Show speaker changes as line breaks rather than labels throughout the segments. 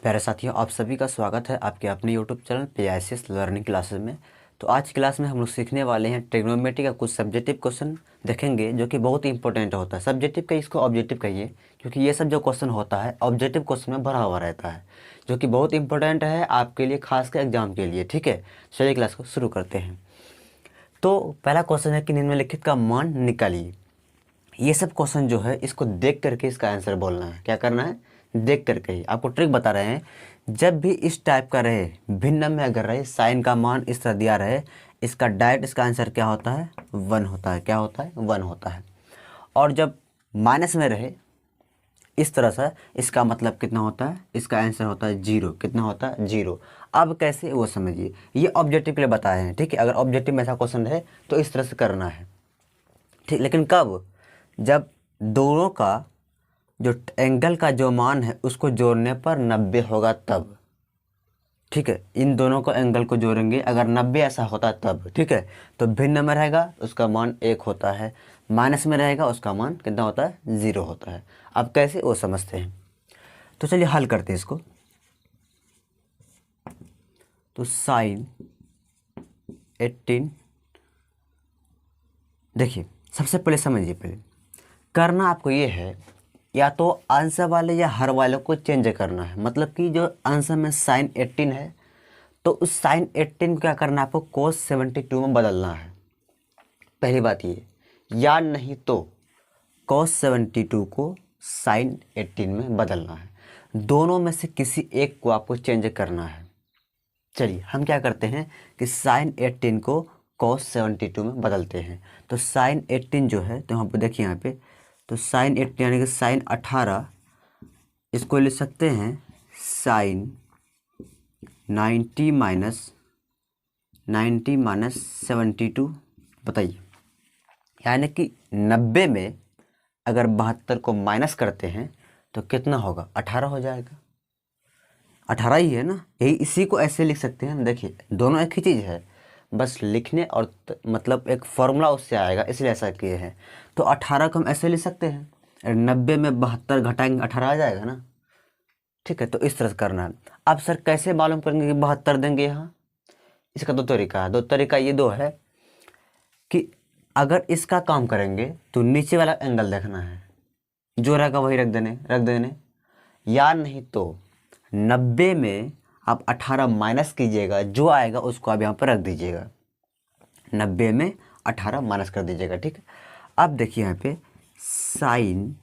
प्यारे साथियों, आप सभी का स्वागत है आपके अपने YouTube channel PICS learning classes में। तो आज की क्लास में हम लोग सीखने वाले हैं ट्रिग्नोमेट्री का कुछ सब्जेक्टिव क्वेश्चन देखेंगे जो कि बहुत ही इंपॉर्टेंट होता है। सब्जेक्टिव का इसको ऑब्जेक्टिव कहिए, क्योंकि ये सब जो क्वेश्चन होता है ऑब्जेक्टिव क्वेश्चन में भरा हुआ रहता है, जो कि बहुत इंपॉर्टेंट है आपके लिए, खासकर एग्जाम के लिए। ठीक है, चलिए क्लास को शुरू करते हैं। तो पहला क्वेश्चन है कि निम्नलिखित का मान निकालिए। ये सब क्वेश्चन जो है इसको देख करके इसका आंसर बोलना है। क्या करना है? देख करके ही। आपको ट्रिक बता रहे हैं, जब भी इस टाइप का रहे, भिन्न में अगर रहे, साइन का मान इस तरह दिया रहे, इसका डायरेक्ट इसका आंसर क्या होता है? 1 होता है। क्या होता है? 1 होता है। और जब माइनस में रहे इस तरह से, इसका मतलब कितना होता है? इसका आंसर होता है 0। कितना होता है? 0। अब कैसे वो समझिए, ये ऑब्जेक्टिव के लिए बताए हैं। ठीक है, अगर ऑब्जेक्टिव में ऐसा क्वेश्चन है तो इस तरह से करना है। ठीक, लेकिन कब? जब दोनों का जो एंगल का जो मान है उसको जोड़ने पर 90 होगा तब। ठीक है, इन दोनों को एंगल को जोड़ेंगे, अगर 90 ऐसा होता तब। ठीक है, तो भिन्न में रहेगा उसका मान 1 होता है, माइनस में रहेगा उसका मान कितना होता है? 0 होता है। अब कैसे वो समझते हैं, तो चलिए हल करते हैं इसको। तो साइन 18, देखिए सबसे पहले समझिए, पहले करना आपको ये है, या तो आंसर वाले या हर वाले को चेंज करना है। मतलब कि जो आंसर में साइन 18 है तो उस साइन 18 को क्या करना है? आपको कोस 72 में बदलना है। पहली बात ये, या नहीं तो कोस 72 को साइन 18 में बदलना है। दोनों में से किसी एक को आपको चेंज करना है। चलिए हम क्या करते हैं कि साइन 18 को कोस 72 में बदलते हैं। तो साइन 18 जो है, तो यहाँ पे देखिए, यहाँ पे तो साइन 18 यानी कि साइन 18, इसको लिख सकते हैं साइन 90 माइनस 72। बताइए, यानी कि 90 में अगर 72 को माइनस करते हैं तो कितना होगा? 18 हो जाएगा। 18 ही है ना, यही इसी को ऐसे लिख सकते हैं। देखिए दोनों एक ही चीज़ है, बस लिखने और मतलब एक फॉर्मूला उससे आएगा, इसलिए ऐसा किए हैं। तो 18 को हम ऐसे लिख सकते हैं, 90 में 72 घटाएंगे 18 आ जाएगा ना। ठीक है, तो इस तरह से करना है। अब सर कैसे मालूम करेंगे कि 72 देंगे यहाँ? इसका दो तरीका है। दो तरीका ये दो है कि अगर इसका काम करेंगे तो नीचे वाला एंगल देखना है, जो रहेगा वही रख देने, या नहीं तो 90 में आप 18 माइनस कीजिएगा, जो आएगा उसको आप यहाँ पर रख दीजिएगा। 90 में 18 माइनस कर दीजिएगा। ठीक है, अब देखिए यहाँ पे साइन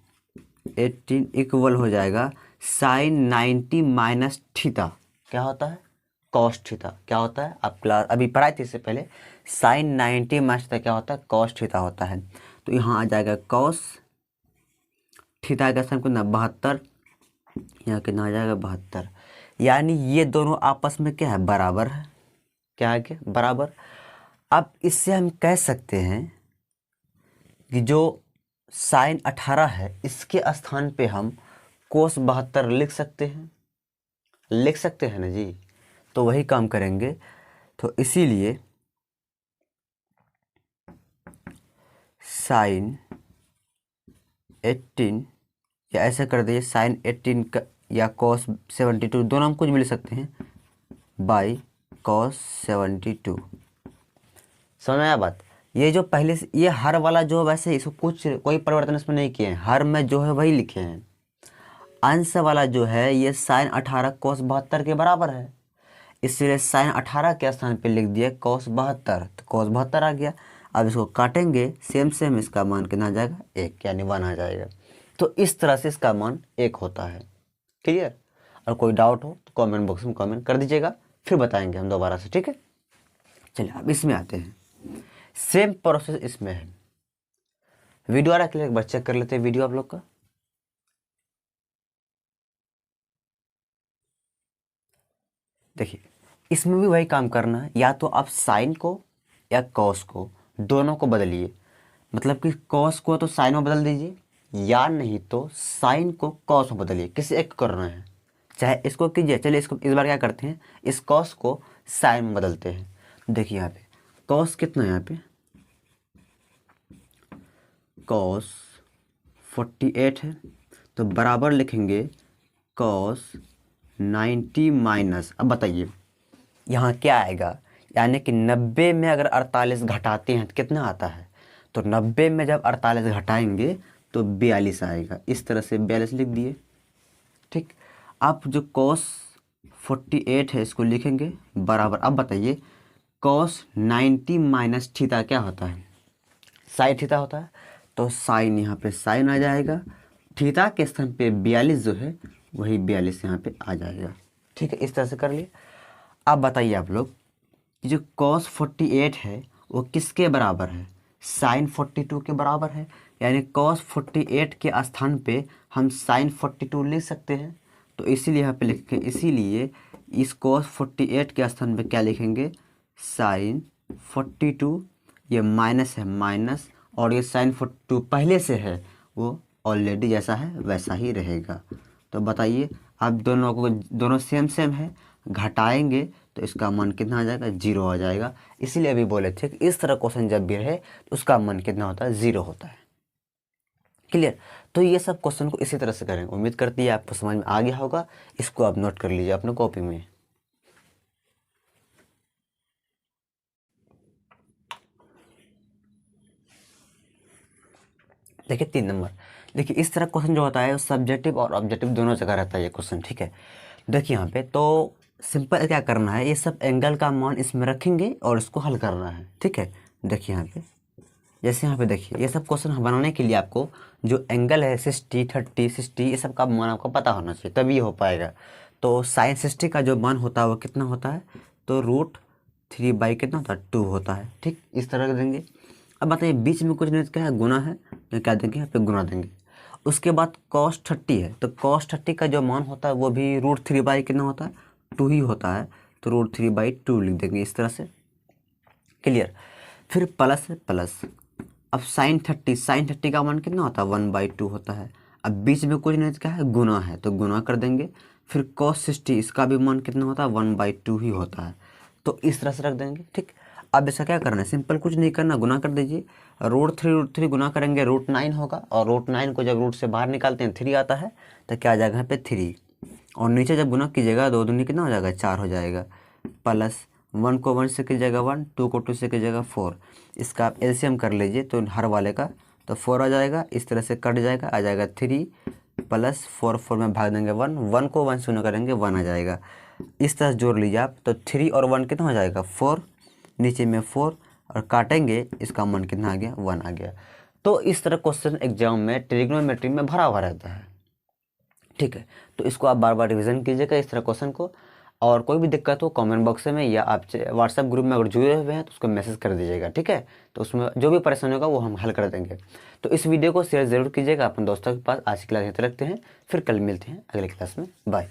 18 इक्वल हो जाएगा साइन 90 माइनस थीटा। क्या होता है? Cos theta. क्या होता है? आप क्लास अभी पढ़ाई थी इससे पहले, साइन 90 माइनस थीटा क्या होता है? कॉस थीटा होता है। तो यहाँ आ जाएगा कॉस थीटा का सन कितना? 72। यहाँ कितना आ जाएगा? 72। यानी ये दोनों आपस में क्या है? बराबर है। क्या है? क्या बराबर? अब इससे हम कह सकते हैं कि जो साइन 18 है इसके स्थान पे हम कोस 72 लिख सकते हैं। लिख सकते हैं ना जी, तो वही काम करेंगे। तो इसीलिए साइन 18, या ऐसे कर दीजिए साइन 18 का, या कॉस 72, दोनों हम कुछ भी लिख सकते हैं, बाई कॉस 72। समझ में आया बात? ये जो पहले से ये हर वाला जो वैसे इसको कुछ कोई परिवर्तन इसमें नहीं किए हैं, हर में जो है वही लिखे हैं। अंश वाला जो है ये साइन 18 कॉस 72 के बराबर है, इसलिए साइन 18 के स्थान पे लिख दिया कॉस 72, तो कॉस 72 आ गया। अब इसको काटेंगे, सेम सेम इसका मान कितना आ जाएगा? 1, यानी 1 आ जाएगा। तो इस तरह से इसका मान 1 होता है। क्लियर? और कोई डाउट हो तो कमेंट बॉक्स में कमेंट कर दीजिएगा, फिर बताएंगे हम दोबारा से। ठीक है, चलिए अब इसमें आते हैं। सेम प्रोसेस इसमें है। वीडियो आ रहा है क्लियर? एक बार चेक कर लेते हैं वीडियो आप लोग का। देखिए इसमें भी वही काम करना है, या तो आप साइन को या कॉस को दोनों को बदलिए। मतलब कि कॉस को तो साइन में बदल दीजिए, या नहीं तो साइन को कॉस में बदलिए, किसी एक को करना है। चाहे इसको कीजिए, चलिए इसको इस बार क्या करते हैं, इस कॉस को साइन में बदलते हैं। देखिए यहाँ पे कॉस कितना है? यहाँ पे कॉस 48 है, तो बराबर लिखेंगे कॉस 90 माइनस, अब बताइए यहाँ क्या आएगा, यानी कि 90 में अगर 48 घटाते हैं तो कितना आता है, तो 90 में जब 48 घटाएंगे तो 42 आएगा। इस तरह से 42 लिख दिए। ठीक, आप जो cos 48 है इसको लिखेंगे बराबर, अब बताइए cos 90 माइनस थीटा क्या होता है, साइन थीटा होता है, तो साइन यहाँ पे साइन आ जाएगा, थीटा के स्थान पे 42 जो है वही 42 यहाँ पे आ जाएगा। ठीक है, इस तरह से कर लिए। अब बताइए आप लोग कि जो cos 48 है वो किसके बराबर है, साइन 42 के बराबर है, यानी cos 48 के स्थान पे हम साइन 42 लिख सकते हैं। तो इसीलिए यहाँ पे लिखेंगे, इसीलिए इस cos 48 के स्थान पे क्या लिखेंगे, साइन 42, ये माइनस है माइनस, और ये साइन 42 पहले से है वो ऑलरेडी जैसा है वैसा ही रहेगा। तो बताइए अब दोनों सेम सेम है, घटाएंगे तो इसका मान कितना आ जाएगा, 0 आ जाएगा। इसीलिए अभी बोले थे कि इस तरह क्वेश्चन जब भी रहे तो उसका मान कितना होता है, 0 होता है। क्लियर। तो ये सब क्वेश्चन को इसी तरह से करेंगे। उम्मीद करती है आपको समझ में आ गया होगा। इसको आप नोट कर लीजिए अपने कॉपी में। देखिए 3 नंबर, देखिए इस तरह क्वेश्चन जो होता है सब्जेक्टिव और ऑब्जेक्टिव दोनों जगह रहता है ये क्वेश्चन। ठीक है, देखिए यहाँ पे तो सिंपल क्या करना है, ये सब एंगल का मान इसमें रखेंगे और इसको हल करना है। ठीक है, देखिए यहाँ पे जैसे यहाँ पे देखिए ये सब क्वेश्चन बनाने के लिए आपको जो एंगल है 60, 30, 60 ये सब का मान आपको पता होना चाहिए तभी ये हो पाएगा। तो साइन 60 का जो मान होता है वो कितना होता है, तो √3 कितना होता है, 2 होता है। ठीक, इस तरह देंगे। अब बताइए बीच में कुछ नहीं क्या है, गुना है, तो क्या देंगे यहाँ पे गुना देंगे। उसके बाद cos 30 है, तो cos 30 का जो मान होता है वो भी √3 कितना होता है, 2 ही होता है, तो √3/2 लिख देंगे इस तरह से। क्लियर। फिर प्लस है प्लस, अब साइन 30 का मान कितना होता है, 1/2 होता है। अब बीच में कुछ नहीं क्या है, गुना है, तो गुना कर देंगे। फिर cos 60 इसका भी मान कितना होता है, 1/2 ही होता है, तो इस तरह से रख देंगे। ठीक, अब ऐसा क्या करना है, सिंपल कुछ नहीं करना, गुना कर दीजिए। √3 गुना करेंगे √9 होगा, और √9 को जब रूट से बाहर निकालते हैं 3 आता है, तो क्या आ जाएगा यहाँ पे 3, और नीचे जब गुना कीजिएगा 2 दूनी कितना हो जाएगा, 4 हो जाएगा। प्लस 1 को 1 से कीजिएगा 1, 2 को 2 से कीजिएगा 4, इसका आप एलसीएम कर लीजिए तो हर वाले का, तो 4 आ जाएगा, इस तरह से कट जाएगा, आ जाएगा 3 प्लस 4 में भाग देंगे 1 को 1 से गुना करेंगे 1 आ जाएगा। इस तरह से जोड़ लीजिए आप, तो 3 और 1 कितना हो जाएगा, 4, नीचे में 4 और काटेंगे, इसका मान कितना आ गया, 1 आ गया। तो इस तरह क्वेश्चन एग्जाम में ट्रिग्नोमेट्री में भरा हुआ रहता है। ठीक है, तो इसको आप बार बार रिवीजन कीजिएगा इस तरह क्वेश्चन को, और कोई भी दिक्कत हो कमेंट बॉक्स में या आप व्हाट्सएप ग्रुप में अगर जुड़े हुए हैं तो उसको मैसेज कर दीजिएगा। ठीक है, तो उसमें जो भी परेशानी होगा वो हम हल कर देंगे। तो इस वीडियो को शेयर ज़रूर कीजिएगा अपने दोस्तों के पास। आज की क्लास यहीं तक रखते हैं, फिर कल मिलते हैं अगले क्लास में। बाय।